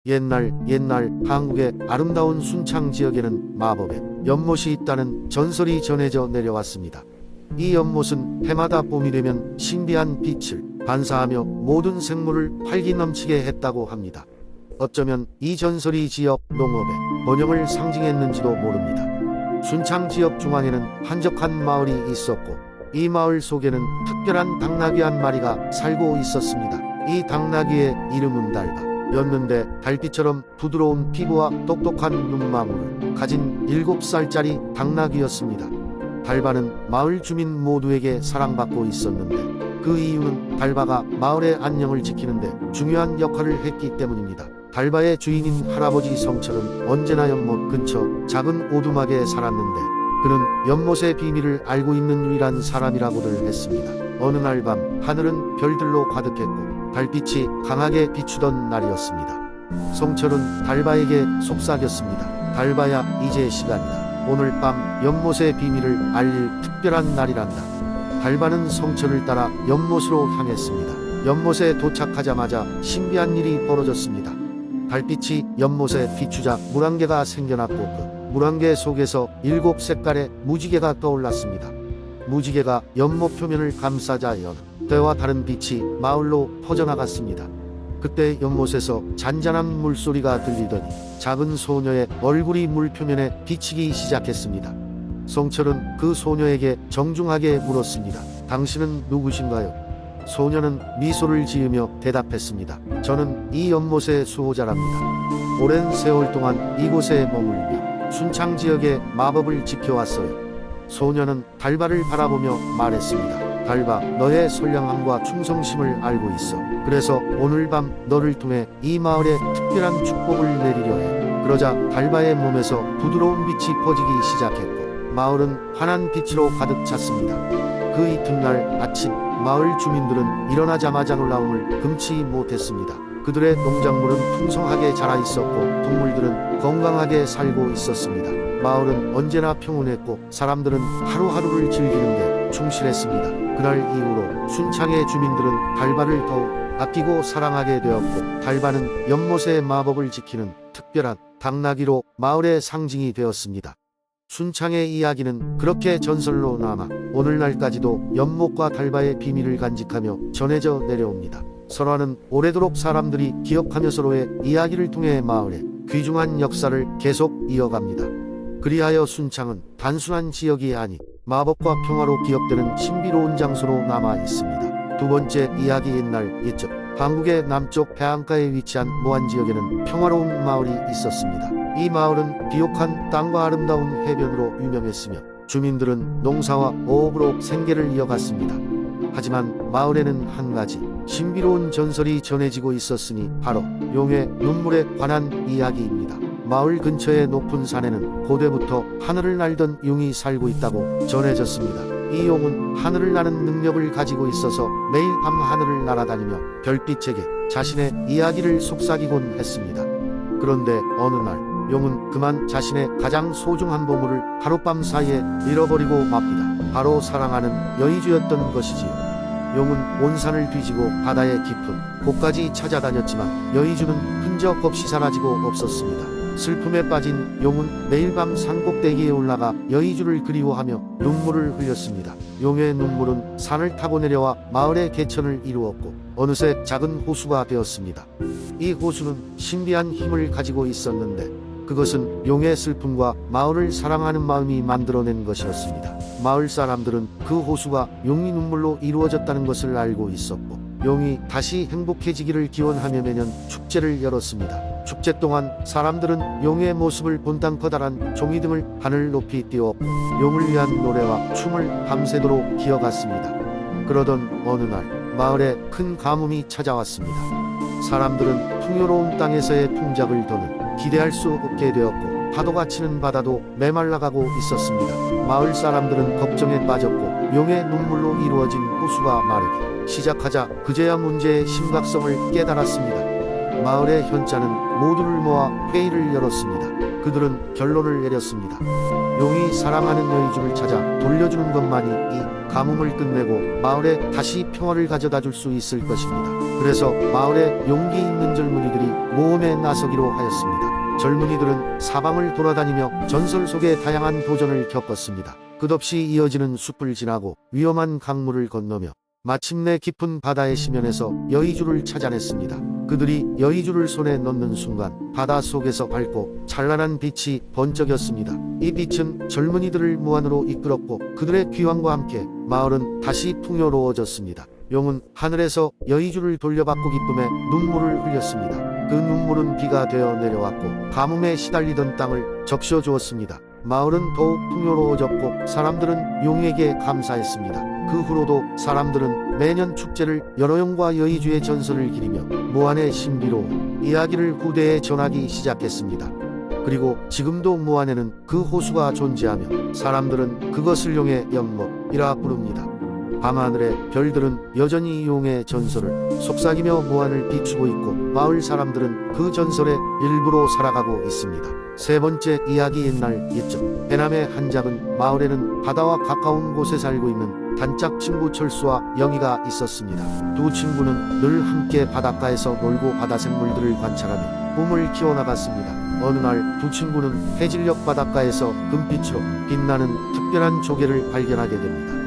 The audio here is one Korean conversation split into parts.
옛날 한국의 아름다운 순창 지역에는 마법의 연못이 있다는 전설이 전해져 내려왔습니다. 이 연못은 해마다 봄이 되면 신비한 빛을 반사하며 모든 생물을 활기 넘치게 했다고 합니다. 어쩌면 이 전설이 지역 농업의 번영을 상징했는지도 모릅니다. 순창 지역 중앙에는 한적한 마을이 있었고 이 마을 속에는 특별한 당나귀 한 마리가 살고 있었습니다. 이 당나귀의 이름은 달바였는데 달빛처럼 부드러운 피부와 똑똑한 눈망울을 가진 7살짜리 당나귀였습니다. 달바는 마을 주민 모두에게 사랑받고 있었는데 그 이유는 달바가 마을의 안녕을 지키는데 중요한 역할을 했기 때문입니다. 달바의 주인인 할아버지 성철은 언제나 연못 근처 작은 오두막에 살았는데 그는 연못의 비밀을 알고 있는 유일한 사람이라고들 했습니다. 어느 날 밤 하늘은 별들로 가득했고 달빛이 강하게 비추던 날이었습니다. 성철은 달바에게 속삭였습니다. 달바야, 이제 시간이다. 오늘 밤 연못의 비밀을 알릴 특별한 날이란다. 달바는 성철을 따라 연못으로 향했습니다. 연못에 도착하자마자 신비한 일이 벌어졌습니다. 달빛이 연못에 비추자 물안개가 생겨났고 그 물안개 속에서 7색깔의 무지개가 떠올랐습니다. 무지개가 연못 표면을 감싸자 여느 때와 다른 빛이 마을로 퍼져나갔습니다. 그때 연못에서 잔잔한 물소리가 들리더니 작은 소녀의 얼굴이 물 표면에 비치기 시작했습니다. 성철은 그 소녀에게 정중하게 물었습니다. 당신은 누구신가요? 소녀는 미소를 지으며 대답했습니다. 저는 이 연못의 수호자랍니다. 오랜 세월 동안 이곳에 머물며 순창 지역의 마법을 지켜왔어요. 소녀는 달바를 바라보며 말했습니다. 달바, 너의 선량함과 충성심을 알고 있어. 그래서 오늘 밤 너를 통해 이 마을에 특별한 축복을 내리려 해. 그러자 달바의 몸에서 부드러운 빛이 퍼지기 시작했고 마을은 환한 빛으로 가득 찼습니다. 그 이튿날 아침 마을 주민들은 일어나자마자 놀라움을 금치 못했습니다. 그들의 농작물은 풍성하게 자라 있었고 동물들은 건강하게 살고 있었습니다. 마을은 언제나 평온했고 사람들은 하루하루를 즐기는데 충실했습니다. 그날 이후로 순창의 주민들은 달바를 더욱 아끼고 사랑하게 되었고 달바는 연못의 마법을 지키는 특별한 당나귀로 마을의 상징이 되었습니다. 순창의 이야기는 그렇게 전설로 남아 오늘날까지도 연못과 달바의 비밀을 간직하며 전해져 내려옵니다. 설화는 오래도록 사람들이 기억하며 서로의 이야기를 통해 마을의 귀중한 역사를 계속 이어갑니다. 그리하여 순창은 단순한 지역이 아닌 마법과 평화로 기억되는 신비로운 장소로 남아 있습니다. 두 번째 이야기. 옛날 옛적 한국의 남쪽 해안가에 위치한 모안 지역에는 평화로운 마을이 있었습니다. 이 마을은 비옥한 땅과 아름다운 해변으로 유명했으며 주민들은 농사와 어업으로 생계를 이어갔습니다. 하지만 마을에는 한 가지 신비로운 전설이 전해지고 있었으니 바로 용의 눈물에 관한 이야기입니다. 마을 근처의 높은 산에는 고대부터 하늘을 날던 용이 살고 있다고 전해졌습니다. 이 용은 하늘을 나는 능력을 가지고 있어서 매일 밤 하늘을 날아다니며 별빛에게 자신의 이야기를 속삭이곤 했습니다. 그런데 어느 날 용은 그만 자신의 가장 소중한 보물을 하룻밤 사이에 잃어버리고 맙니다. 바로 사랑하는 여의주였던 것이지요. 용은 온 산을 뒤지고 바다의 깊은 곳까지 찾아다녔지만 여의주는 흔적 없이 사라지고 없었습니다. 슬픔에 빠진 용은 매일 밤 산꼭대기에 올라가 여의주를 그리워하며 눈물을 흘렸습니다. 용의 눈물은 산을 타고 내려와 마을의 개천을 이루었고 어느새 작은 호수가 되었습니다. 이 호수는 신비한 힘을 가지고 있었는데 그것은 용의 슬픔과 마을을 사랑하는 마음이 만들어낸 것이었습니다. 마을 사람들은 그 호수가 용의 눈물로 이루어졌다는 것을 알고 있었고 용이 다시 행복해지기를 기원하며 매년 축제를 열었습니다. 축제 동안 사람들은 용의 모습을 본당 커다란 종이등을 하늘 높이 띄웠고 용을 위한 노래와 춤을 밤새도록 기어갔습니다. 그러던 어느 날 마을에 큰 가뭄이 찾아왔습니다. 사람들은 풍요로운 땅에서의 풍작을 더는 기대할 수 없게 되었고 파도가 치는 바다도 메말라가고 있었습니다. 마을 사람들은 걱정에 빠졌고 용의 눈물로 이루어진 호수가 마르기 시작하자 그제야 문제의 심각성을 깨달았습니다. 마을의 현자는 모두를 모아 회의를 열었습니다. 그들은 결론을 내렸습니다. 용이 사랑하는 여의주를 찾아 돌려주는 것만이 이 가뭄을 끝내고 마을에 다시 평화를 가져다 줄 수 있을 것입니다. 그래서 마을에 용기 있는 젊은이들이 모험에 나서기로 하였습니다. 젊은이들은 사방을 돌아다니며 전설 속의 다양한 도전을 겪었습니다. 끝없이 이어지는 숲을 지나고 위험한 강물을 건너며 마침내 깊은 바다의 심연에서 여의주를 찾아냈습니다. 그들이 여의주를 손에 넣는 순간 바다 속에서 밝고 찬란한 빛이 번쩍였습니다. 이 빛은 젊은이들을 무한으로 이끌었고 그들의 귀환과 함께 마을은 다시 풍요로워졌습니다. 용은 하늘에서 여의주를 돌려받고 기쁨에 눈물을 흘렸습니다. 그 눈물은 비가 되어 내려왔고 가뭄에 시달리던 땅을 적셔주었습니다. 마을은 더욱 풍요로워졌고 사람들은 용에게 감사했습니다. 그 후로도 사람들은 매년 축제를 열어 용과 여의주의 전설을 기리며 무안의 신비로운 이야기를 후대에 전하기 시작했습니다. 그리고 지금도 무안에는 그 호수가 존재하며 사람들은 그것을 용의 연못이라 부릅니다. 밤하늘의 별들은 여전히 용의 전설을 속삭이며 무안을 비추고 있고 마을 사람들은 그 전설의 일부로 살아가고 있습니다. 세 번째 이야기 옛날 옛적 해남의 한 작은 마을에는 바다와 가까운 곳에 살고 있는 단짝 친구 철수와 영희가 있었습니다. 두 친구는 늘 함께 바닷가에서 놀고 바다 생물들을 관찰하며 꿈을 키워나갔습니다. 어느 날 두 친구는 해질녘 바닷가에서 금빛으로 빛나는 특별한 조개를 발견하게 됩니다.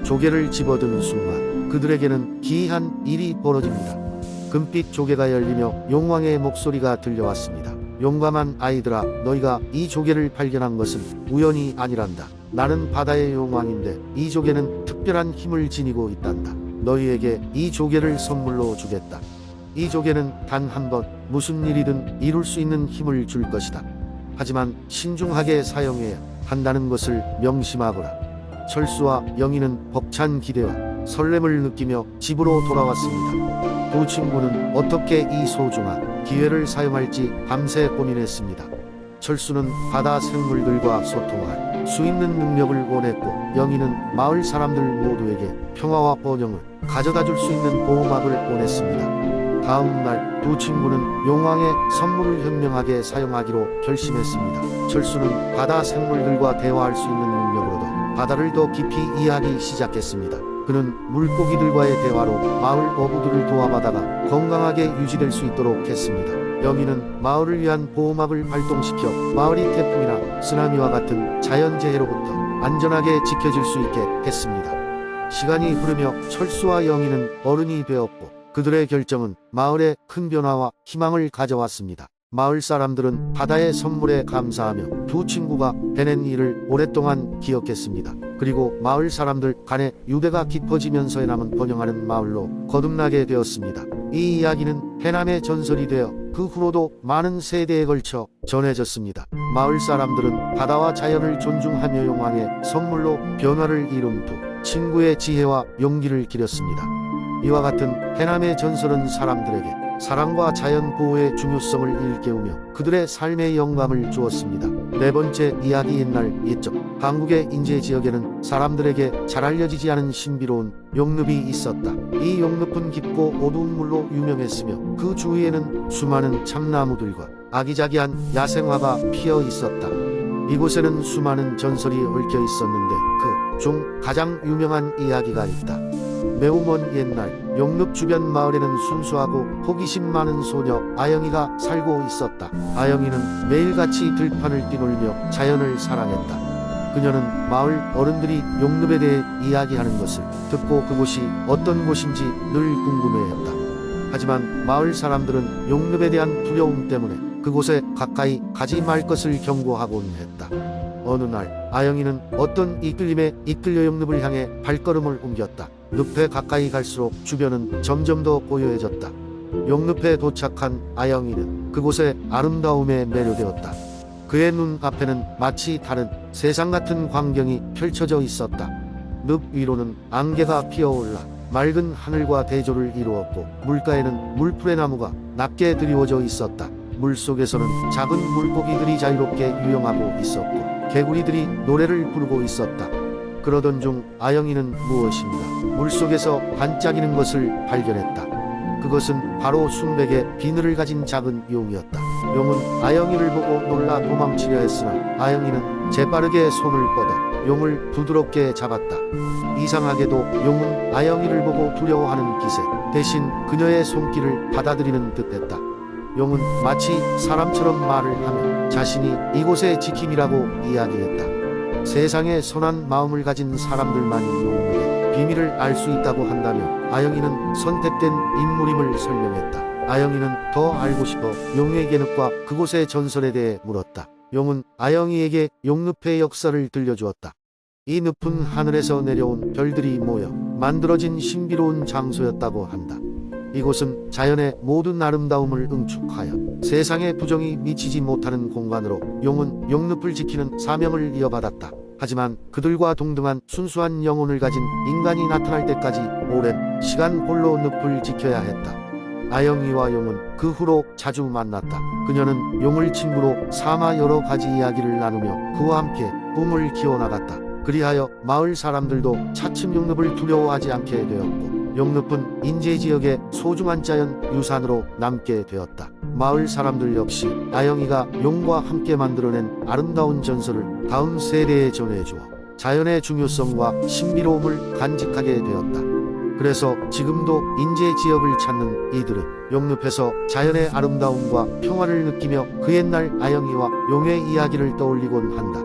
조개를 집어드는 순간 그들에게는 기이한 일이 벌어집니다. 금빛 조개가 열리며 용왕의 목소리가 들려왔습니다. 용감한 아이들아, 너희가 이 조개를 발견한 것은 우연이 아니란다. 나는 바다의 용왕인데 이 조개는 특별한 힘을 지니고 있단다. 너희에게 이 조개를 선물로 주겠다. 이 조개는 단 한 번 무슨 일이든 이룰 수 있는 힘을 줄 것이다. 하지만 신중하게 사용해야 한다는 것을 명심하거라. 철수와 영희는 벅찬 기대와 설렘을 느끼며 집으로 돌아왔습니다. 두 친구는 어떻게 이 소중한 기회를 사용할지 밤새 고민했습니다. 철수는 바다 생물들과 소통할 수 있는 능력을 원했고 영희는 마을 사람들 모두에게 평화와 번영을 가져다 줄 수 있는 보호막을 원했습니다. 다음 날 두 친구는 용왕의 선물을 현명하게 사용하기로 결심했습니다. 철수는 바다 생물들과 대화할 수 있는 능력으로도 바다를 더 깊이 이해하기 시작했습니다. 그는 물고기들과의 대화로 마을 어부들을 도와받아가 건강하게 유지될 수 있도록 했습니다. 영희는 마을을 위한 보호막을 발동시켜 마을이 태풍이나 쓰나미와 같은 자연재해로부터 안전하게 지켜질 수 있게 했습니다. 시간이 흐르며 철수와 영희는 어른이 되었고 그들의 결정은 마을에 큰 변화와 희망을 가져왔습니다. 마을 사람들은 바다의 선물에 감사하며 두 친구가 해낸 일을 오랫동안 기억했습니다. 그리고 마을 사람들 간의 유대가 깊어지면서 해남은 번영하는 마을로 거듭나게 되었습니다. 이 이야기는 해남의 전설이 되어 그 후로도 많은 세대에 걸쳐 전해졌습니다. 마을 사람들은 바다와 자연을 존중하며 용왕의 선물로 변화를 이룬 두 친구의 지혜와 용기를 기렸습니다. 이와 같은 해남의 전설은 사람들에게 사랑과 자연 보호의 중요성을 일깨우며 그들의 삶에 영감을 주었습니다. 네 번째 이야기 옛날 옛적 한국의 인제 지역에는 사람들에게 잘 알려지지 않은 신비로운 용늪이 있었다. 이 용늪은 깊고 어두운 물로 유명했으며 그 주위에는 수많은 참나무들과 아기자기한 야생화가 피어 있었다. 이곳에는 수많은 전설이 얽혀 있었는데 그 중 가장 유명한 이야기가 있다. 매우 먼 옛날 용늪 주변 마을에는 순수하고 호기심 많은 소녀 아영이가 살고 있었다. 아영이는 매일같이 들판을 뛰놀며 자연을 사랑했다. 그녀는 마을 어른들이 용늪에 대해 이야기하는 것을 듣고 그곳이 어떤 곳인지 늘 궁금해했다. 하지만 마을 사람들은 용늪에 대한 두려움 때문에 그곳에 가까이 가지 말 것을 경고하곤 했다. 어느 날 아영이는 어떤 이끌림에 이끌려 용늪을 향해 발걸음을 옮겼다. 늪에 가까이 갈수록 주변은 점점 더 고요해졌다. 용늪에 도착한 아영이는 그곳의 아름다움에 매료되었다. 그의 눈 앞에는 마치 다른 세상 같은 광경이 펼쳐져 있었다. 늪 위로는 안개가 피어올라 맑은 하늘과 대조를 이루었고 물가에는 물풀의 나무가 낮게 드리워져 있었다. 물속에서는 작은 물고기들이 자유롭게 유영하고 있었고 개구리들이 노래를 부르고 있었다. 그러던 중 아영이는 무엇인가 물속에서 반짝이는 것을 발견했다. 그것은 바로 순백의 비늘을 가진 작은 용이었다. 용은 아영이를 보고 놀라 도망치려 했으나 아영이는 재빠르게 손을 뻗어 용을 부드럽게 잡았다. 이상하게도 용은 아영이를 보고 두려워하는 기세 대신 그녀의 손길을 받아들이는 듯했다. 용은 마치 사람처럼 말을 하며 자신이 이곳의 지킴이라고 이야기했다. 세상에 선한 마음을 가진 사람들만이 용에게 비밀을 알 수 있다고 한다며 아영이는 선택된 인물임을 설명했다. 아영이는 더 알고 싶어 용의 계획과 그곳의 전설에 대해 물었다. 용은 아영이에게 용늪의 역사를 들려주었다. 이 늪은 하늘에서 내려온 별들이 모여 만들어진 신비로운 장소였다고 한다. 이곳은 자연의 모든 아름다움을 응축하여 세상의 부정이 미치지 못하는 공간으로 용은 용늪을 지키는 사명을 이어받았다. 하지만 그들과 동등한 순수한 영혼을 가진 인간이 나타날 때까지 오랜 시간 홀로 늪을 지켜야 했다. 아영이와 용은 그 후로 자주 만났다. 그녀는 용을 친구로 삼아 여러 가지 이야기를 나누며 그와 함께 꿈을 키워나갔다. 그리하여 마을 사람들도 차츰 용늪을 두려워하지 않게 되었고 용늪은 인제지역의 소중한 자연 유산으로 남게 되었다. 마을 사람들 역시 아영이가 용과 함께 만들어낸 아름다운 전설을 다음 세대에 전해주어 자연의 중요성과 신비로움을 간직하게 되었다. 그래서 지금도 인제지역을 찾는 이들은 용늪에서 자연의 아름다움과 평화를 느끼며 그 옛날 아영이와 용의 이야기를 떠올리곤 한다.